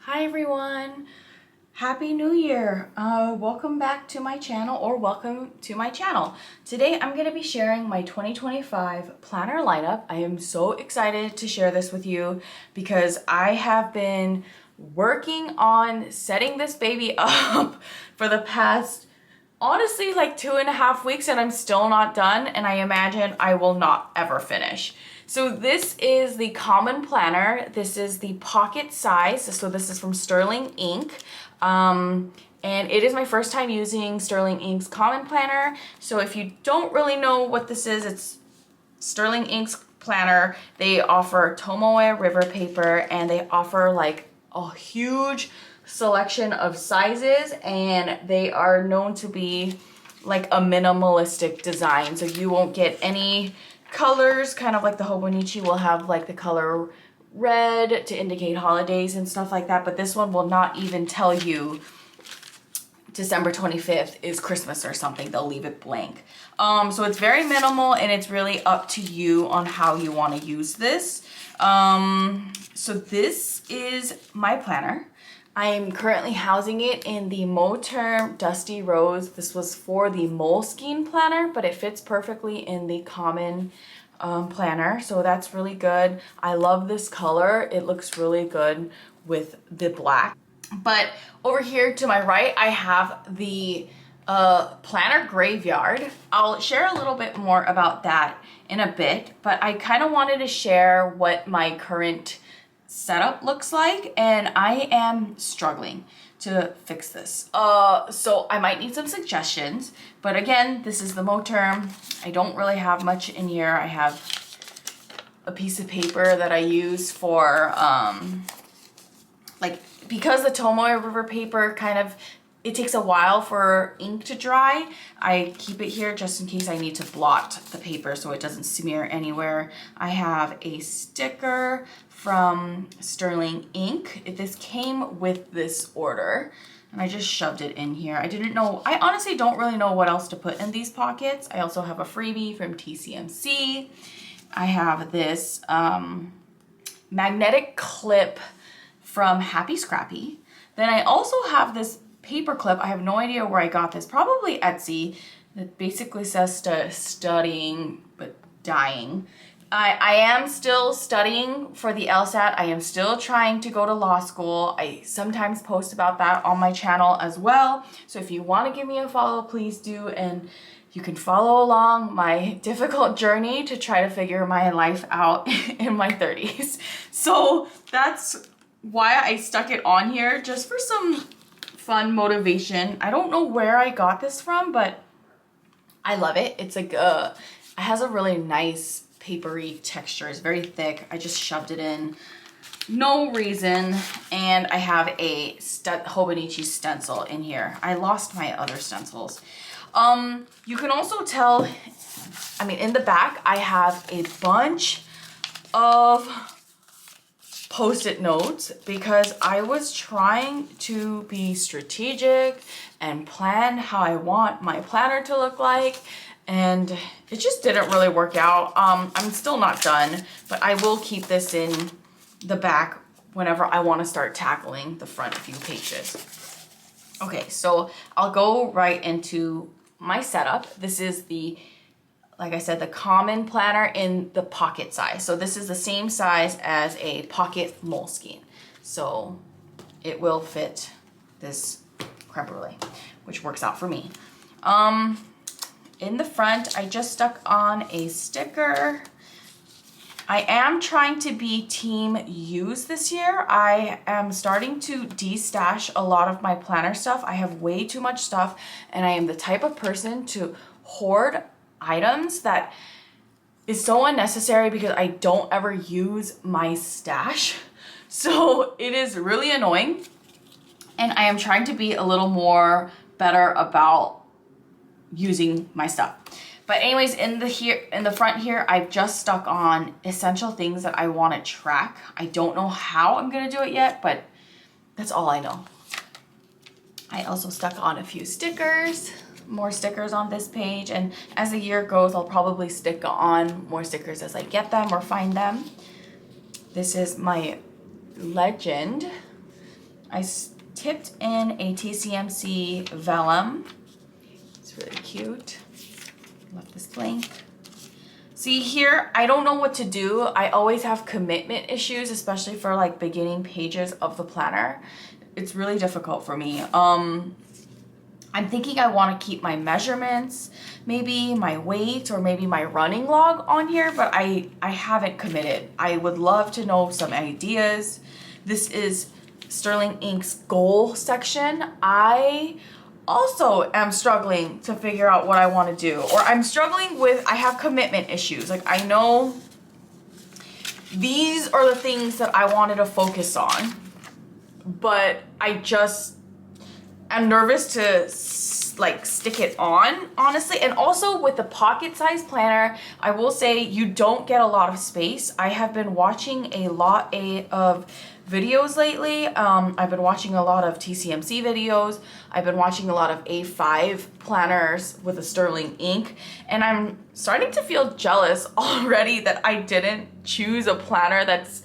Hi everyone, Happy New Year. Welcome back to my channel, or welcome to my channel. Today I'm going to be sharing my 2025 planner lineup. I am so excited to share this with you because I have been working on setting this baby up for the past, honestly, like 2.5 weeks, and I'm still not done, and I imagine I will not ever finish. So this is the common planner. This is the pocket size. So this is from Sterling Ink. And it is my first time using Sterling Ink's common planner. So if you don't really know what this is, it's Sterling Ink's planner. They offer Tomoe river paper, and they offer like a huge selection of sizes, and they are known to be like a minimalistic design. So you won't get any colors, kind of like the Hobonichi will have like the color red to indicate holidays and stuff like that, but this one will not even tell you December 25th is Christmas or something. They'll leave it blank. So it's very minimal, and it's really up to you on how you want to use this. So this is my planner. I am currently housing it in the Moterm Dusty Rose. This was for the Moleskine planner, but it fits perfectly in the common planner, so that's really good. I love this color. It looks really good with the black. But over here to my right, I have the planner graveyard. I'll share a little bit more about that in a bit, but I kind of wanted to share what my current setup looks like, and I am struggling to fix this. So I might need some suggestions, but again, this is the Moterm. I don't really have much in here. I have a piece of paper that I use for like, because the Tomoe river paper kind of, it takes a while for ink to dry. I keep it here just in case I need to blot the paper so it doesn't smear anywhere. I have a sticker from Sterling Ink. This came with this order, and I just shoved it in here. I honestly don't really know what else to put in these pockets. I also have a freebie from TCMC. I have this magnetic clip from Happy Scrappy. Then I also have this paper clip. I have no idea where I got this, probably Etsy. It basically says studying but dying. I am still studying for the LSAT. I am still trying to go to law school. I sometimes post about that on my channel as well. So if you want to give me a follow, please do, and you can follow along my difficult journey to try to figure my life out in my 30s. So that's why I stuck it on here, just for some fun motivation. I don't know where I got this from, but I love it. It's like it has a really nice papery texture. It's very thick. I just shoved it in, no reason. And I have a Hobonichi stencil in here. I lost my other stencils. You can also tell, I mean, in the back, I have a bunch of Post-it notes because I was trying to be strategic and plan how I want my planner to look like, and it just didn't really work out. I'm still not done, but I will keep this in the back whenever I want to start tackling the front few pages. Okay, so I'll go right into my setup. This is the, like I said, the common planner in the pocket size. So this is the same size as a pocket Moleskine. So it will fit this creme brulee, which works out for me. In the front, I just stuck on a sticker. I am trying to be team use this year. I am starting to de-stash a lot of my planner stuff. I have way too much stuff, and I am the type of person to hoard items that is so unnecessary because I don't ever use my stash. So it is really annoying, and I am trying to be a little more better about using my stuff. But anyways, in the front here, I've just stuck on essential things that I want to track. I don't know how I'm gonna do it yet, but that's all I know. I also stuck on a few stickers, more stickers on this page, and as the year goes, I'll probably stick on more stickers as I get them or find them. This is my legend I tipped in a TCMC vellum. It's really cute. Left this blank. See here, I don't know what to do. I always have commitment issues, especially for like beginning pages of the planner. It's really difficult for me. I'm thinking I want to keep my measurements, maybe my weight, or maybe my running log on here, but I haven't committed. I would love to know some ideas. This is Sterling Ink's goal section. I also am struggling to figure out what I want to do, or I'm struggling with, I have commitment issues. Like, I know these are the things that I wanted to focus on, but I'm nervous to like stick it on, honestly. And also with the pocket size planner, I will say you don't get a lot of space. I have been watching a lot of videos lately. I've been watching a lot of TCMC videos. I've been watching a lot of A5 planners with a Sterling ink, and I'm starting to feel jealous already that I didn't choose a planner that's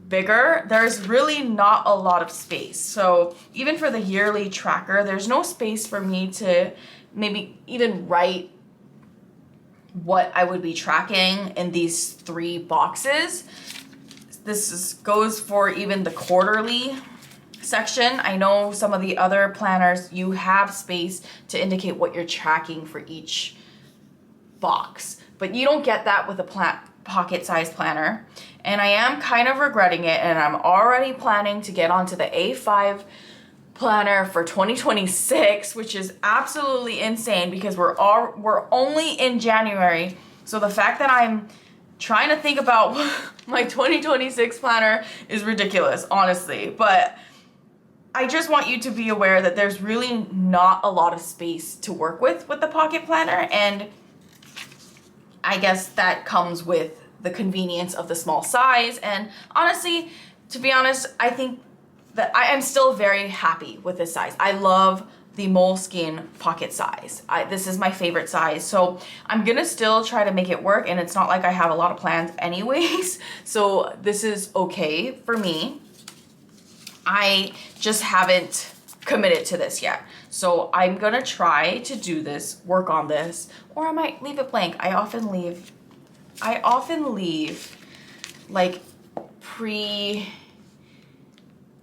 bigger. There's really not a lot of space. So even for the yearly tracker, there's no space for me to maybe even write what I would be tracking in these 3 boxes. Goes for even the quarterly section. I know some of the other planners, you have space to indicate what you're tracking for each box, but you don't get that with a pocket size planner. And I am kind of regretting it, and I'm already planning to get onto the A5 planner for 2026, which is absolutely insane because we're only in January. So the fact that I'm trying to think about my 2026 planner is ridiculous, honestly. But I just want you to be aware that there's really not a lot of space to work with the pocket planner, and I guess that comes with the convenience of the small size. And honestly, to be honest, I think that I am still very happy with this size. I love the Moleskine pocket size. This is my favorite size. So I'm gonna still try to make it work, and it's not like I have a lot of plans anyways. So this is okay for me. I just haven't committed to this yet. So I'm gonna try to do this, work on this, or I might leave it blank. I often leave like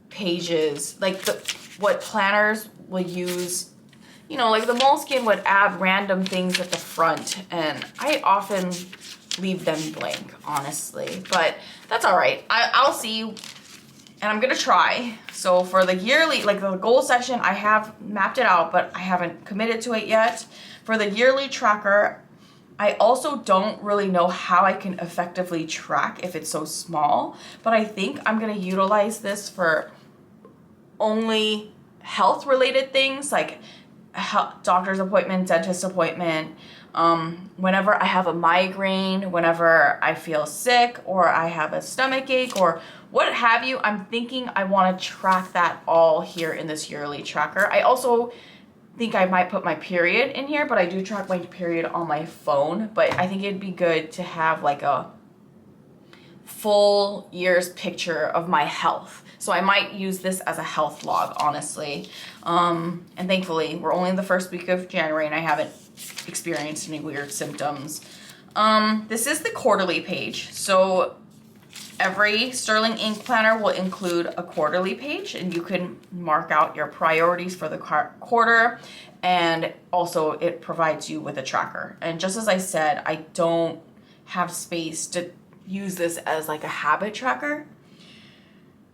pages, like what planners will use, you know, like the Moleskine would add random things at the front, and I often leave them blank, honestly, but that's all right. I'll see, and I'm gonna try. So for the yearly, like the goal section, I have mapped it out, but I haven't committed to it yet. For the yearly tracker, I also don't really know how I can effectively track if it's so small, but I think I'm gonna utilize this for only health related things, like doctor's appointment, dentist appointment, whenever I have a migraine, whenever I feel sick, or I have a stomach ache, or what have you. I'm thinking I want to track that all here in this yearly tracker. I also think I might put my period in here, but I do track my period on my phone. But I think it'd be good to have like a full year's picture of my health. So I might use this as a health log, honestly. And thankfully, we're only in the first week of January, and I haven't experienced any weird symptoms. This is the quarterly page. So every Sterling ink planner will include a quarterly page, and you can mark out your priorities for the quarter, and also it provides you with a tracker. And just as I said, I don't have space to use this as like a habit tracker.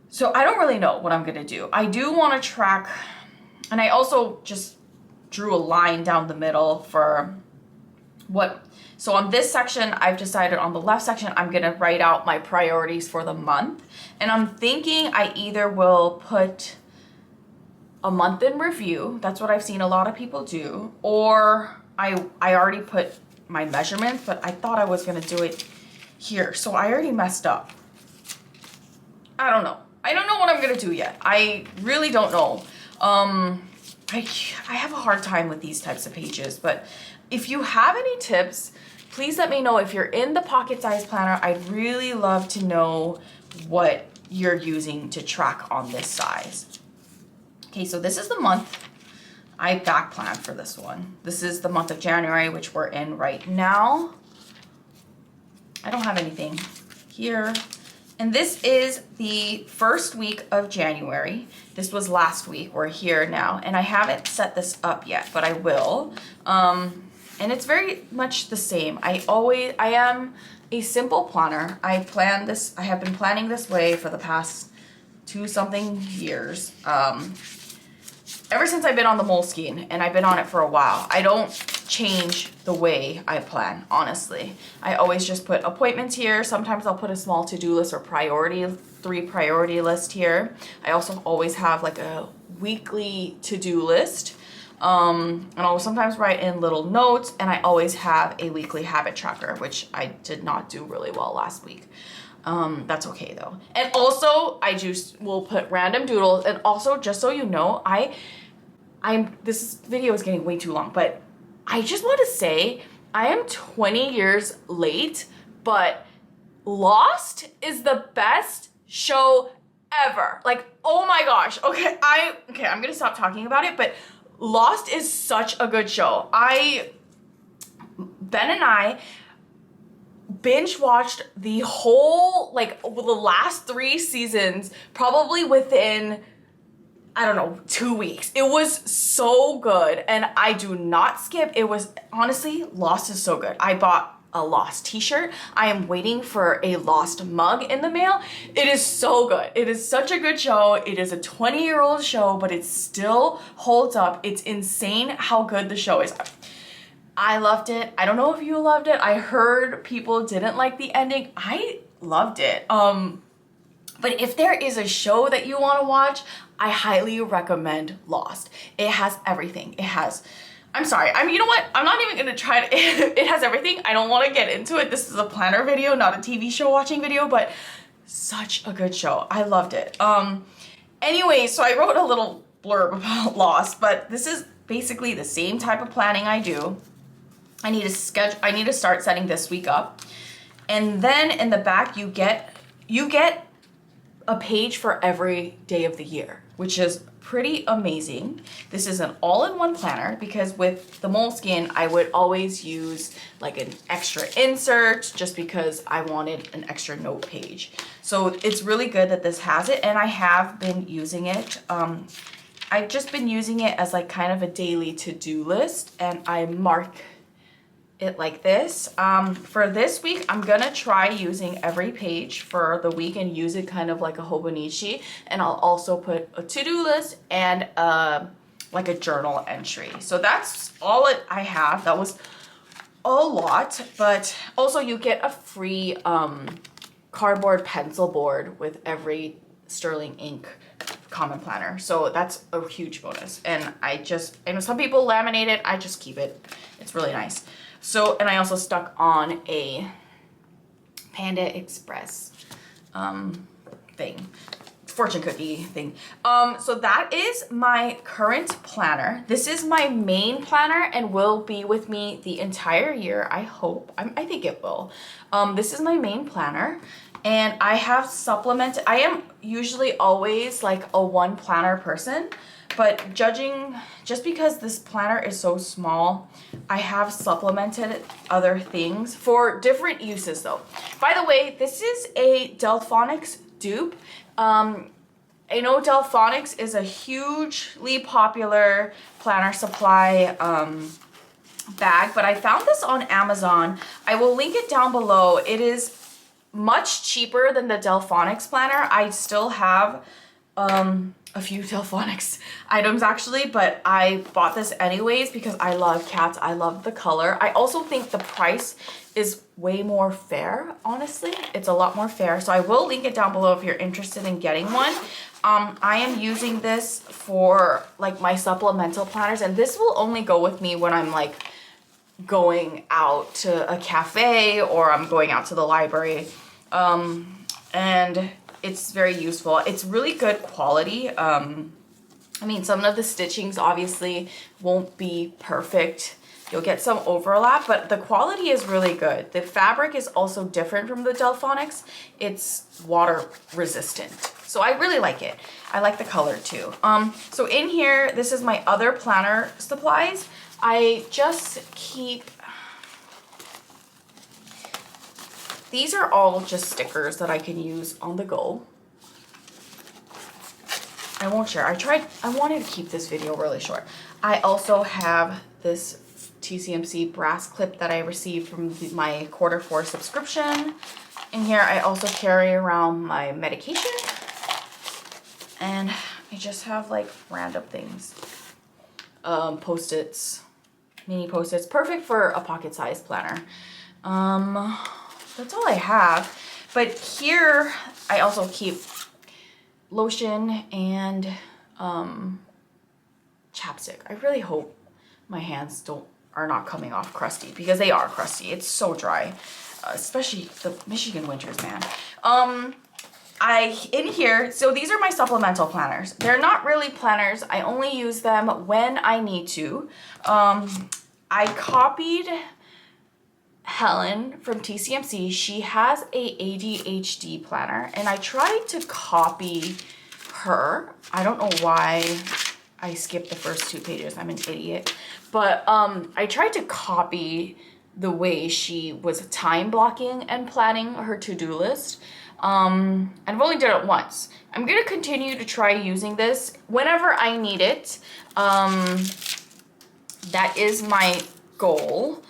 So I don't really know what I'm gonna do. I do wanna track, and I also just drew a line down the middle for what. So on this section, I've decided on the left section, I'm gonna write out my priorities for the month. And I'm thinking I either will put a month in review, that's what I've seen a lot of people do, or I already put my measurements, but I thought I was gonna do it here. So I already messed up. I don't know. I don't know what I'm gonna do yet. I really don't know. I have a hard time with these types of pages, but if you have any tips, please let me know. If you're in the pocket size planner, I'd really love to know what you're using to track on this size. Okay, so this is the month. I back planned for this one. This is the month of January, which we're in right now. I don't have anything here. And this is the first week of January. This was last week. We're here now. And I haven't set this up yet, but I will. And it's very much the same. I am a simple planner. I have been planning this way for the past 2-something years. Ever since I've been on the Moleskine, and I've been on it for a while. I don't change the way I plan, honestly. I always just put appointments here. Sometimes I'll put a small to-do list or 3 priority list here. I also always have like a weekly to-do list. And I'll sometimes write in little notes, and I always have a weekly habit tracker, which I did not do really well last week. That's okay though. And also I just will put random doodles. And also, just so you know, this video is getting way too long, but I just want to say I am 20 years late, but Lost is the best show ever. Like, oh my gosh. Okay, I'm gonna stop talking about it, but Lost is such a good show. Ben and I binge watched the whole, like, the last 3 seasons probably within, I don't know, 2 weeks. It was so good, and I do not skip. It was, honestly, Lost is so good. I bought a Lost t-shirt. I am waiting for a Lost mug in the mail. It is so good. It is such a good show. It is a 20-year-old show, but it still holds up. It's insane how good the show is. I loved it. I don't know if you loved it. I heard people didn't like the ending. I loved it. But if there is a show that you want to watch, I highly recommend Lost. It has everything. You know what? I'm not even going to try to, it has everything. I don't want to get into it. This is a planner video, not a TV show watching video, but such a good show. I loved it. Anyway, so I wrote a little blurb about Lost, but this is basically the same type of planning I do. I need to start setting this week up. And then in the back, you get a page for every day of the year, which is pretty amazing. This is an all-in-one planner because with the Moleskine, I would always use like an extra insert just because I wanted an extra note page. So it's really good that this has it, and I have been using it. I've just been using it as like kind of a daily to-do list, and I mark it like this. For this week, I'm gonna try using every page for the week and use it kind of like a Hobonichi, and I'll also put a to-do list and like a journal entry. So that's all I have. That was a lot, but also you get a free cardboard pencil board with every Sterling ink common planner. So that's a huge bonus. And I know some people laminate it. I just keep it. It's really nice. So, and I also stuck on a Panda Express thing, fortune cookie thing. So that is my current planner. This is my main planner and will be with me the entire year. I hope. I think it will. This is my main planner, and I have supplemented. I am usually always like a one planner person, but just because this planner is so small, I have supplemented other things for different uses though. By the way, this is a Delfonics dupe. I know Delfonics is a hugely popular planner supply bag, but I found this on Amazon. I will link it down below. It is much cheaper than the Delfonics planner. I still have a few Delfonics items actually, but I bought this anyways because I love cats. I love the color. I also think the price is way more fair, honestly. It's a lot more fair. So I will link it down below if you're interested in getting one. I am using this for like my supplemental planners, and this will only go with me when I'm like going out to a cafe or I'm going out to the library. And it's very useful. It's really good quality. I mean, some of the stitchings obviously won't be perfect you'll get some overlap, but the quality is really good. The fabric is also different from the Delfonics. It's water resistant. So I really like it. I like the color too. So in here, this is my other planner supplies. I just keep, these are all just stickers that I can use on the go. I won't share. I wanted to keep this video really short. I also have this TCMC brass clip that I received from my Q4 subscription. In here, I also carry around my medication. And I just have like random things. Post-its, mini post-its, perfect for a pocket-sized planner. That's all I have. But here, I also keep lotion and chapstick. I really hope my hands are not coming off crusty, because they are crusty. It's so dry, especially the Michigan winters, man. In here, so these are my supplemental planners. They're not really planners. I only use them when I need to. I copied Helen from TCMC. She has a ADHD planner, and I tried to copy her. I don't know why I skipped the first 2 pages. I'm an idiot. But I tried to copy the way she was time blocking and planning her to-do list. And I've only done it once. I'm going to continue to try using this whenever I need it. That is my goal.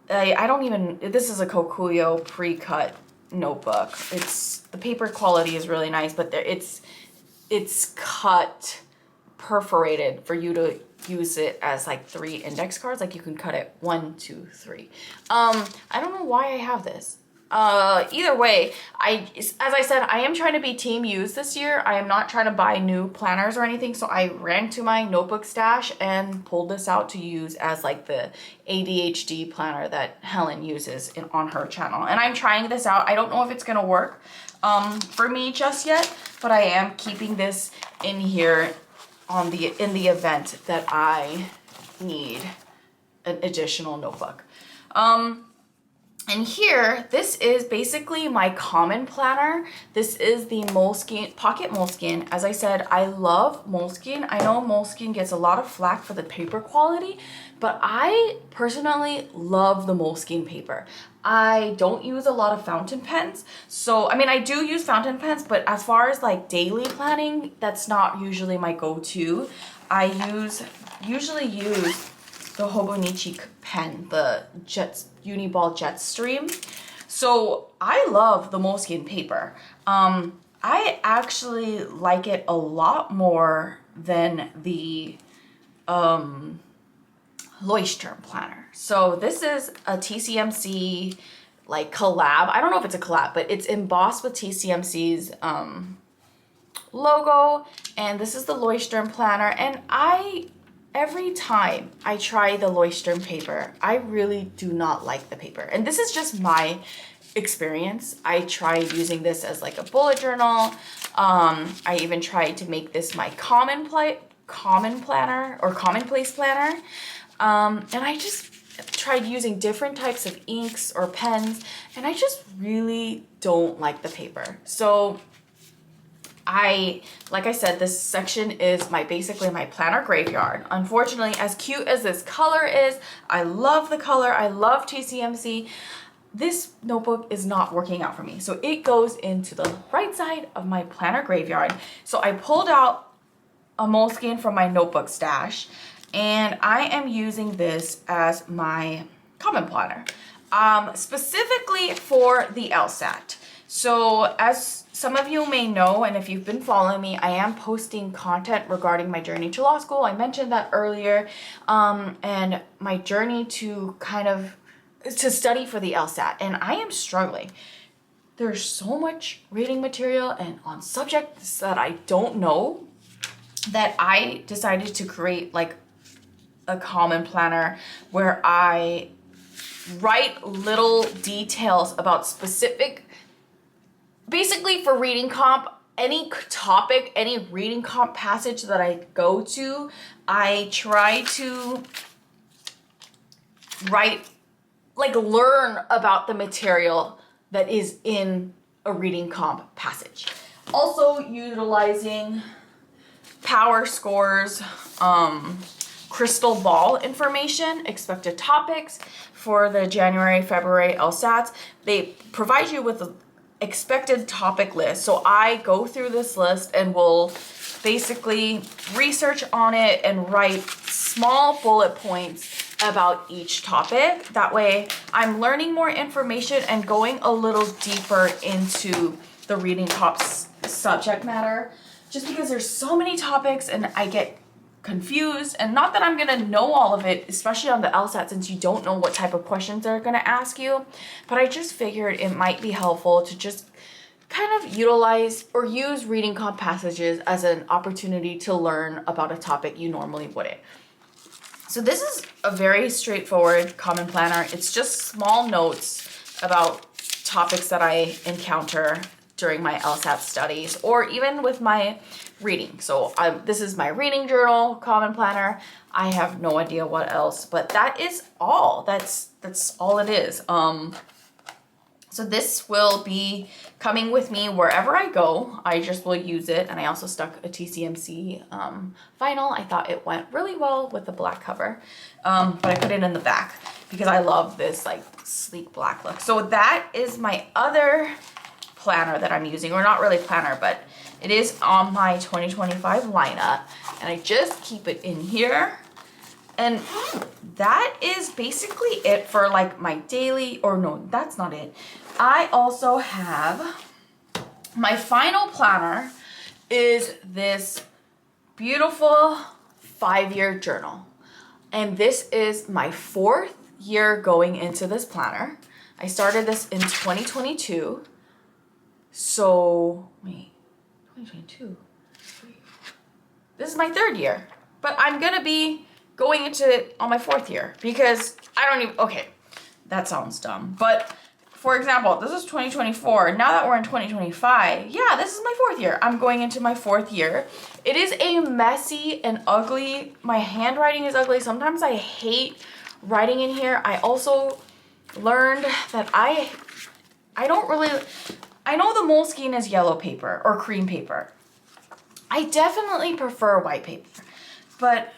I don't even, this is a Kokuyo pre-cut notebook. The paper quality is really nice, but it's cut, perforated for you to use it as like 3 index cards. Like you can cut it 1, 2, 3. I don't know why I have this. Either way, as I said, I am trying to be team use this year. I am not trying to buy new planners or anything. So I ran to my notebook stash and pulled this out to use as like the ADHD planner that Helen uses on her channel. And I'm trying this out. I don't know if it's going to work, for me just yet, but I am keeping this in here in the event that I need an additional notebook. And here, this is basically my common planner. This is the Moleskine, Pocket Moleskine. As I said, I love Moleskine. I know Moleskine gets a lot of flack for the paper quality, but I personally love the Moleskine paper. I don't use a lot of fountain pens. So, I mean, I do use fountain pens, but as far as like daily planning, that's not usually my go-to. I usually use the Hobonichi pen, the Uniball Jetstream. So I love the Moleskine paper. I actually like it a lot more than the Leuchtturm planner. So this is a TCMC like collab. I don't know if it's a collab, but it's embossed with TCMC's logo. And this is the Leuchtturm planner. And every time I try the Leuchtturm paper, I really do not like the paper. And this is just my experience. I tried using this as like a bullet journal. I even tried to make this my common planner or commonplace planner. And I just tried using different types of inks or pens, and I just really don't like the paper. So like I said, this section is basically my planner graveyard. Unfortunately, as cute as this color is, I love the color, I love TCMC, this notebook is not working out for me. So it goes into the right side of my planner graveyard. So I pulled out a Moleskine from my notebook stash, and I am using this as my common planner, specifically for the LSAT. So as some of you may know, and if you've been following me, I am posting content regarding my journey to law school. I mentioned that earlier, and my journey to study for the LSAT, and I am struggling. There's so much reading material and on subjects that I don't know, that I decided to create like a common planner where I write little details about specific, basically for reading comp, any topic, any reading comp passage that I go to, I try to learn about the material that is in a reading comp passage. Also utilizing power scores, crystal ball information, expected topics for the January, February LSATs. They provide you with an expected topic list. So I go through this list and will basically research on it and write small bullet points about each topic. That way I'm learning more information and going a little deeper into the reading comp subject matter, just because there's so many topics and I get confused. And not that I'm gonna know all of it, especially on the LSAT, since you don't know what type of questions they're gonna ask you, but I just figured it might be helpful to just kind of utilize or use reading comp passages as an opportunity to learn about a topic you normally wouldn't. So this is a very straightforward common planner. It's just small notes about topics that I encounter during my LSAT studies or even with my reading. So this is my reading journal, common planner. I have no idea what else, but that is all. That's all it is. So this will be coming with me wherever I go. I just will use it. And I also stuck a TCMC vinyl. I thought it went really well with the black cover. But I put it in the back because I love this like sleek black look. So that is my other planner that I'm using, or not really planner, but it is on my 2025 lineup. And I just keep it in here. And that is basically it for like my daily, or no, that's not it. I also have my final planner is this beautiful 5-year journal. And this is my 4th year going into this planner. I started this in 2022. So, wait, 2022. This is my 3rd year, but I'm gonna be going into it on my 4th year because I don't even, okay, that sounds dumb. But for example, this is 2024. Now that we're in 2025, yeah, this is my 4th year. I'm going into my 4th year. It is a messy and ugly, my handwriting is ugly. Sometimes I hate writing in here. I also learned that I don't really, I know the Moleskine is yellow paper or cream paper. I definitely prefer white paper, but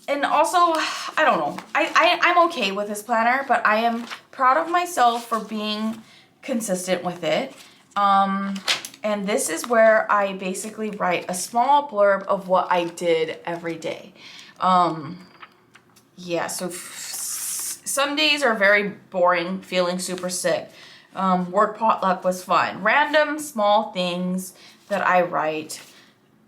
and also, I don't know, I'm okay with this planner, but I am proud of myself for being consistent with it. And this is where I basically write a small blurb of what I did every day. Yeah, so some days are very boring, feeling super sick. Work potluck was fun. Random small things that I write.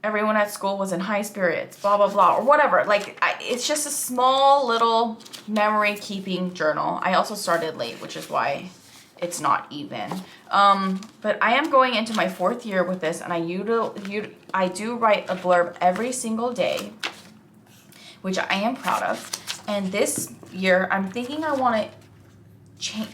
Everyone at school was in high spirits, blah, blah, blah, or whatever. Like, it's just a small little memory keeping journal. I also started late, which is why it's not even. But I am going into my 4th year with this, and I do write a blurb every single day, which I am proud of. And this year, I'm thinking I want to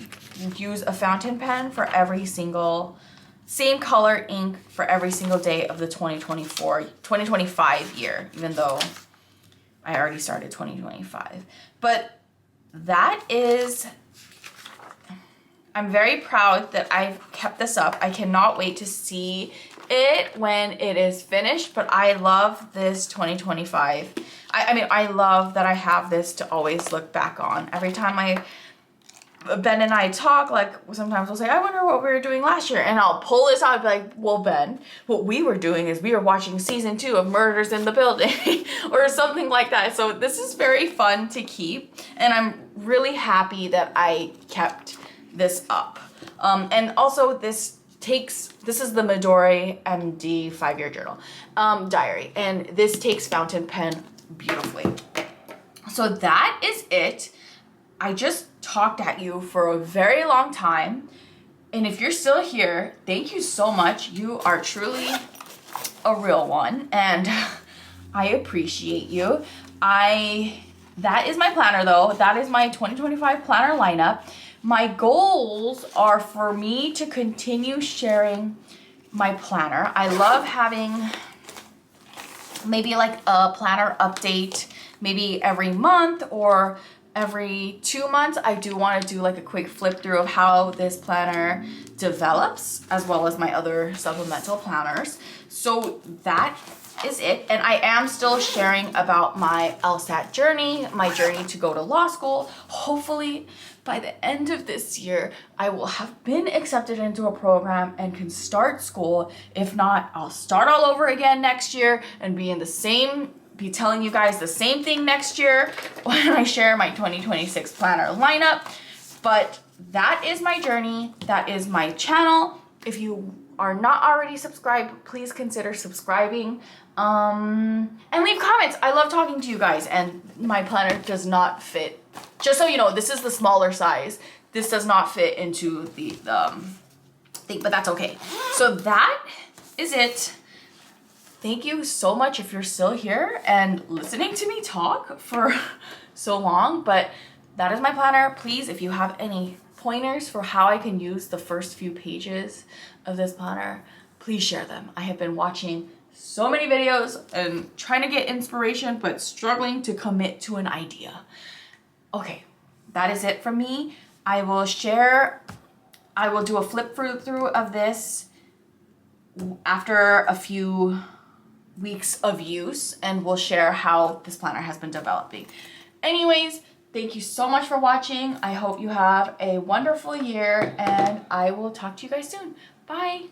use a fountain pen for every single same color ink for every single day of the 2025 year, even though I already started 2025. But that is, I'm very proud that I've kept this up. I cannot wait to see it when it is finished, but I love this 2025. I mean, I love that I have this to always look back on. Every time Ben and I talk, like sometimes we'll say, I wonder what we were doing last year. And I'll pull this out and be like, well, Ben, what we were doing is we were watching season 2 of Murders in the Building or something like that. So this is very fun to keep. And I'm really happy that I kept this up. And also this is the Midori MD 5-year journal diary. And this takes fountain pen beautifully. So that is it. I just talked at you for a very long time. And if you're still here, thank you so much. You are truly a real one. And I appreciate you. That is my planner though. That is my 2025 planner lineup. My goals are for me to continue sharing my planner. I love having maybe like a planner update maybe every month or every 2 months, I do want to do like a quick flip through of how this planner develops, as well as my other supplemental planners. So that is it. And I am still sharing about my LSAT journey, my journey to go to law school. Hopefully by the end of this year, I will have been accepted into a program and can start school. If not, I'll start all over again next year and be telling you guys the same thing next year when I share my 2026 planner lineup. But that is my journey. That is my channel. If you are not already subscribed, please consider subscribing. And leave comments. I love talking to you guys, and my planner does not fit. Just so you know, this is the smaller size. This does not fit into the thing, but that's okay. So that is it. Thank you so much if you're still here and listening to me talk for so long, but that is my planner. Please, if you have any pointers for how I can use the first few pages of this planner, please share them. I have been watching so many videos and trying to get inspiration, but struggling to commit to an idea. Okay, that is it from me. I will do a flip through of this after a few weeks of use, and we'll share how this planner has been developing. Anyways, thank you so much for watching. I hope you have a wonderful year, and I will talk to you guys soon. Bye.